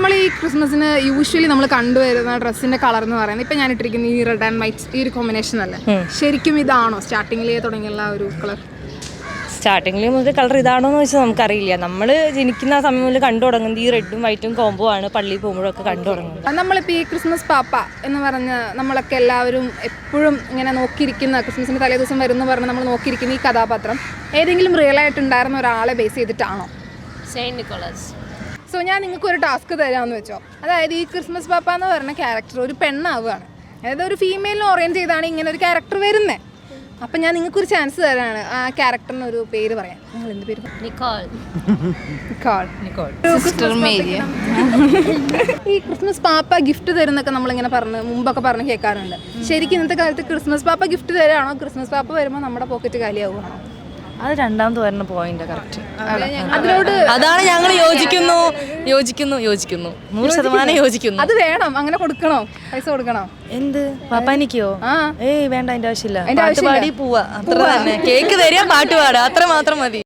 നമ്മൾ ഈ ക്രിസ്മസിന് യൂഷ്വലി നമ്മൾ കണ്ടുവരുന്ന ഡ്രസ്സിന്റെ കളർ എന്ന് പറയുന്നത് ഇപ്പൊ ഞാൻ ഇട്ടിരിക്കുന്ന ഈ റെഡ് ആൻഡ് വൈറ്റ് ഈ ഒരു കോമ്പിനേഷൻ അല്ലേ, ശരിക്കും ഇതാണോ സ്റ്റാർട്ടിങ്ങിലേ തുടങ്ങിയുള്ള ഒരു കളർ? സ്റ്റാർട്ടിങ്ങിൽ മുതൽ കളർ ഇതാണോ എന്ന് വെച്ചാൽ നമുക്കറിയില്ല. നമ്മൾ ജനിക്കുന്ന സമയം മുതൽ കണ്ടു തുടങ്ങുന്നത് ഈ റെഡും വൈറ്റും കോംബോ ആണ്. പള്ളിയിൽ പോകുമ്പോഴൊക്കെ കണ്ടു തുടങ്ങുന്നത്. നമ്മളിപ്പോൾ ഈ ക്രിസ്മസ് പാപ്പ എന്ന് പറഞ്ഞ് നമ്മളൊക്കെ എല്ലാവരും എപ്പോഴും ഇങ്ങനെ നോക്കിയിരിക്കുന്ന, ക്രിസ്മസിന്റെ തലേ ദിവസം വരുന്ന പറഞ്ഞ് നമ്മൾ നോക്കിയിരിക്കുന്ന ഈ കഥാപാത്രം ഏതെങ്കിലും റിയൽ ആയിട്ടുണ്ടായിരുന്ന ഒരാളെ ബേസ് ചെയ്തിട്ടാണോ? Saint Nicholas. സോ ഞാൻ നിങ്ങൾക്ക് ഒരു ടാസ്ക് തരാമെന്ന് വെച്ചോ. അതായത് ഈ ക്രിസ്മസ് പാപ്പ എന്ന് പറയുന്ന ക്യാരക്ടർ ഒരു പെണ്ണാവുകയാണ്, അതായത് ഒരു ഫീമെയിലിനെ ഓറിയൻറ്റ് ചെയ്താണ് ഇങ്ങനെ ഒരു ക്യാരക്ടർ വരുന്നത്. അപ്പം ഞാൻ നിങ്ങൾക്കൊരു ചാൻസ് തരാണ് ആ ക്യാരക്ടറിന് ഒരു പേര് പറയാൻ. നിങ്ങൾ എന്ത് പേര്? നിക്കോൾ. ഈ ക്രിസ്മസ് പാപ്പ ഗിഫ്റ്റ് തരുന്നൊക്കെ നമ്മളിങ്ങനെ മുമ്പൊക്കെ പറഞ്ഞ് കേൾക്കാറുണ്ട്. ശരിക്കും ഇന്നത്തെ കാലത്ത് ക്രിസ്മസ് പാപ്പ ഗിഫ്റ്റ് തരാണോ, ക്രിസ്മസ് പാപ്പ വരുമ്പോൾ നമ്മുടെ പോക്കറ്റ് കാലിയാവുകയാണോ? അത് രണ്ടാമത് വരുന്ന പോയിന്റ് കറക്റ്റ്. അതിനോട് അതാണ് ഞങ്ങൾ യോജിക്കുന്നു 100% യോജിക്കുന്നു. അത് വേണം, അങ്ങനെ കൊടുക്കണോ, പൈസ കൊടുക്കണോ? എന്ത് പാപ്പാനിക്കോ? വേണ്ട, അതിന്റെ ആവശ്യമില്ല. പാട്ട് പാടി പോവാ, അത്ര തന്നെ. കേക്ക് തരിക, പാട്ട് പാടുക, അത്ര മാത്രം മതി.